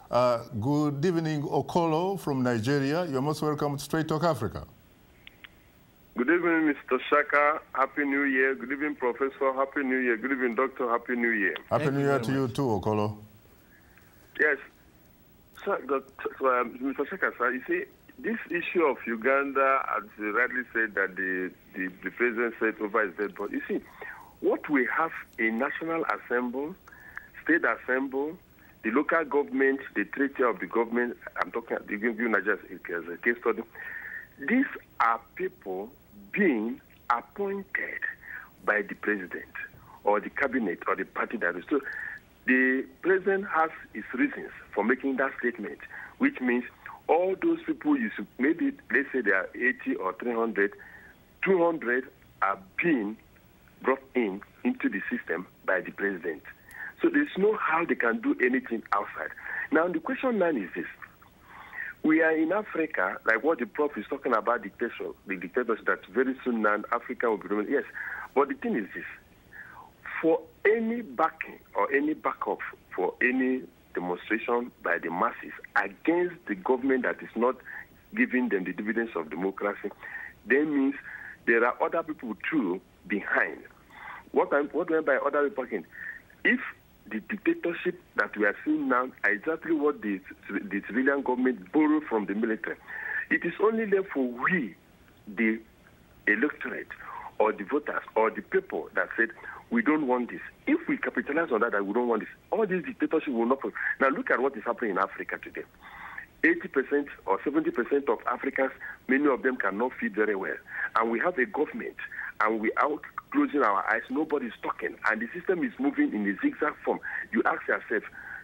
Good evening, Okolo from Nigeria. You're most welcome to Straight Talk Africa. Good evening, Mr. Shaka. Happy New Year. Good evening, Professor. Happy New Year. Good evening, Doctor. Happy New Year. Happy New Year to you too, Okolo. Yes. So, Mr. Shaka, sir, you see, this issue of Uganda, as you rightly said, that the president said over his dead body. You see, what we have in National Assembly, State Assembly, the local government, the treaty of the government, I'm talking, giving you Nigeria as a case study. These are people being appointed by the president or the cabinet or the party that is. So the president has his reasons for making that statement, which means all those people, you should, maybe let's say they are 80 or 300, 200 are being brought into the system by the president. So there's no how they can do anything outside. Now the question now is this. We are in Africa, like what the Prof is talking about, the dictatorship that very soon now Africa will be doing. Yes, but the thing is this. For any backing or any backup for any demonstration by the masses against the government that is not giving them the dividends of democracy, that means there are other people too behind. What do I mean by other people behind? If the dictatorship that we are seeing now are exactly what the civilian government borrowed from the military, it is only left for we, the electorate, or the voters, or the people that said, we don't want this. If we capitalize on that we don't want this, all these dictatorships will not. Now look at what is happening in Africa today. 80% or 70% of Africans, many of them cannot feed very well. And we have a government, and we are closing our eyes, nobody's talking, and the system is moving in a zigzag form. You ask yourself,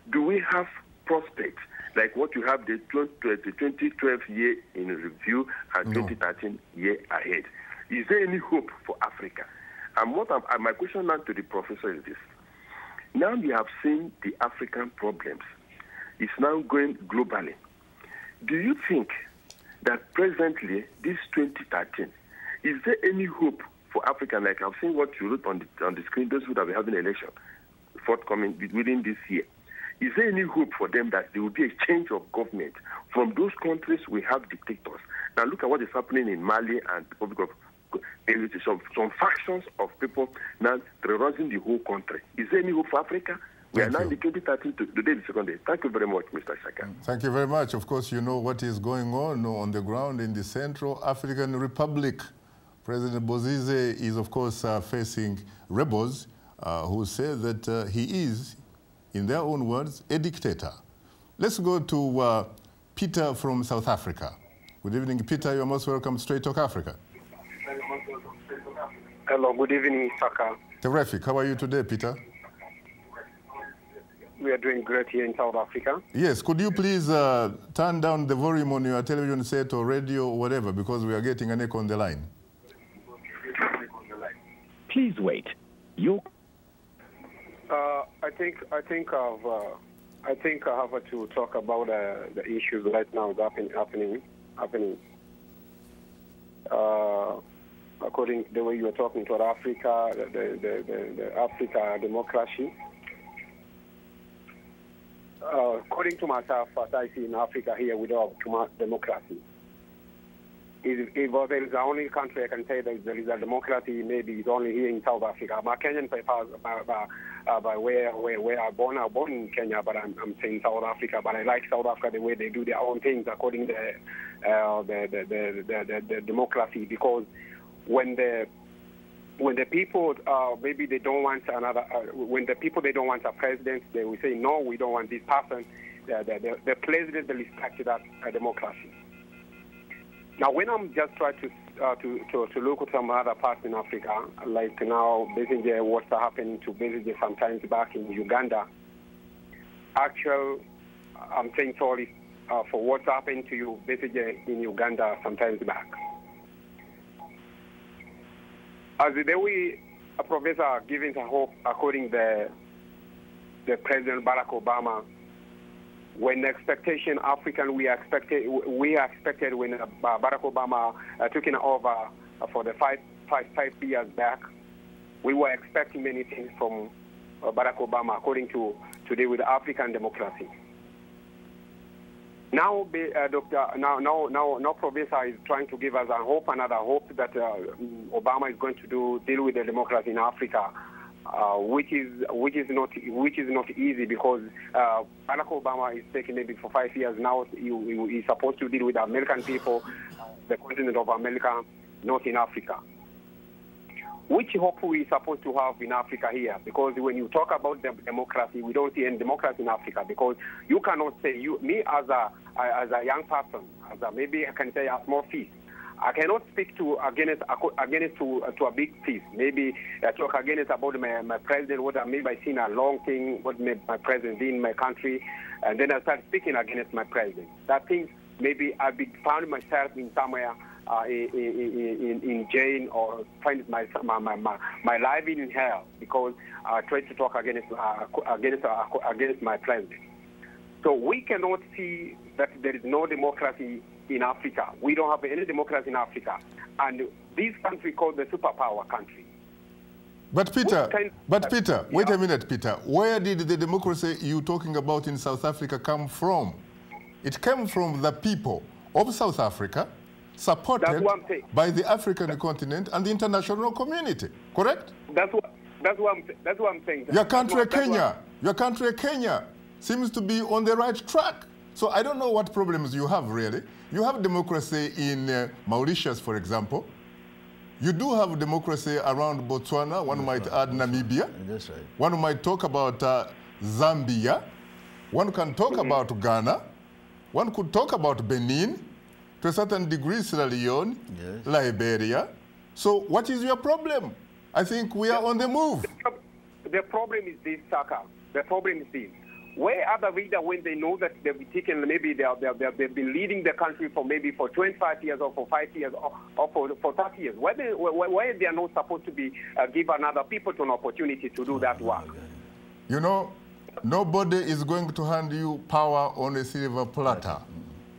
do we have prospects like what you have the 2012 year in review and 2013 year ahead? Is there any hope for Africa? And my question now to the professor is this. Now we have seen the African problems. It's now going globally. Do you think that presently, this 2013, is there any hope for Africa? Like I've seen what you wrote on the screen, those who have been having an election forthcoming within this year. Is there any hope for them that there will be a change of government? From those countries, we have dictators. Now look at what is happening in Mali and the Republic of some factions of people now terrorizing the whole country. Is there any hope for Africa? We are now in the 2013 today, the second day. Thank you very much, Mr. Shaka. Thank you very much. Of course, you know what is going on the ground in the Central African Republic. President Bozize is, of course, facing rebels who say that he is, in their own words, a dictator. Let's go to Peter from South Africa. Good evening, Peter. You're most welcome to Straight Talk Africa. Hello, good evening, Shaka. Terrific. How are you today, Peter? We are doing great here in South Africa. Yes, could you please turn down the volume on your television set or radio or whatever, because we are getting an echo on the line. Please wait. I think I have to talk about the issues right now happening. According to the way you are talking to Africa, the Africa democracy. According to myself, what I see in Africa here, we don't have too much democracy. If there is the only country I can say that there is a democracy, maybe it's only here in South Africa. My Kenyan papers, by where I'm born in Kenya, but I'm saying South Africa. But I like South Africa the way they do their own things according to the democracy, because when the people maybe they don't want another, when the people they don't want a president, they will say no, we don't want this person. The president will respect that democracy. Now, when I'm just trying to look at some other parts in Africa, like now, basically what's happening to basically sometimes back in Uganda. Actually, I'm saying sorry for what's happened to you basically in Uganda sometimes back. As the way a professor giving the hope, according to the President Barack Obama, when expectation African we expected when Barack Obama took it over for the five years back, we were expecting many things from Barack Obama according to today with African democracy. Now, now Professor is trying to give us another hope that Obama is going to deal with the democracy in Africa, which is not easy, because Barack Obama is taking maybe for 5 years now. He's supposed to deal with the American people, the continent of America, not in Africa. Which hope we supposed to have in Africa here? Because when you talk about democracy, we don't see any democracy in Africa, because you cannot say, me as a young person, maybe I can say a small fish, I cannot speak against to a big fish. Maybe talk against about my president, what maybe I seen a long thing, what my president did in my country, and then I start speaking against my president. That thing, maybe I found myself in somewhere in jail, or find my life in hell, because I tried to talk against my president. So we cannot see that there is no democracy in Africa. We don't have any democracy in Africa, and this country called the superpower country. But Peter, wait a minute, Peter. Where did the democracy you're talking about in South Africa come from? It came from the people of South Africa, supported by the African continent and the international community, correct? That's what I'm saying. Your country, Kenya, seems to be on the right track. So I don't know what problems you have, really. You have democracy in Mauritius, for example. You do have democracy around Botswana. One might add Namibia. That's right. One might talk about Zambia. One can talk about Ghana. One could talk about Benin. To a certain degree, Sierra Leone, yes. Liberia. So what is your problem? I think we are on the move. The problem is this, Shaka. The problem is this. Where are the leaders when they know that they've taken, maybe they've been leading the country for maybe for 25 years or for 5 years or for 30 years? Why they are not supposed to be give another people an opportunity to do that work? You know, nobody is going to hand you power on a silver platter.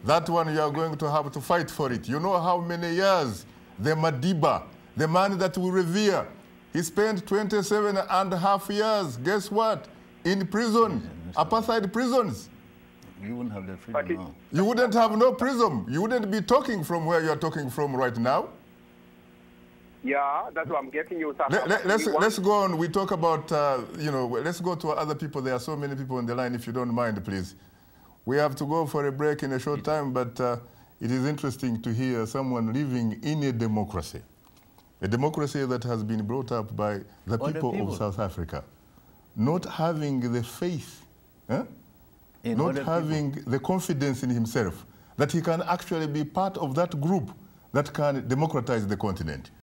That one you are going to have to fight for it. You know how many years the Madiba, the man that we revere, he spent 27.5 years, guess what? In prison, apartheid prisons. You wouldn't have the freedom now. You wouldn't have no prison. You wouldn't be talking from where you're talking from right now. Yeah, that's what I'm getting you. Let's go on. We talk about, let's go to other people. There are so many people on the line, if you don't mind, please. We have to go for a break in a short time, but it is interesting to hear someone living in a democracy that has been brought up by the people of South Africa, not having the faith, not having the confidence in himself that he can actually be part of that group that can democratize the continent.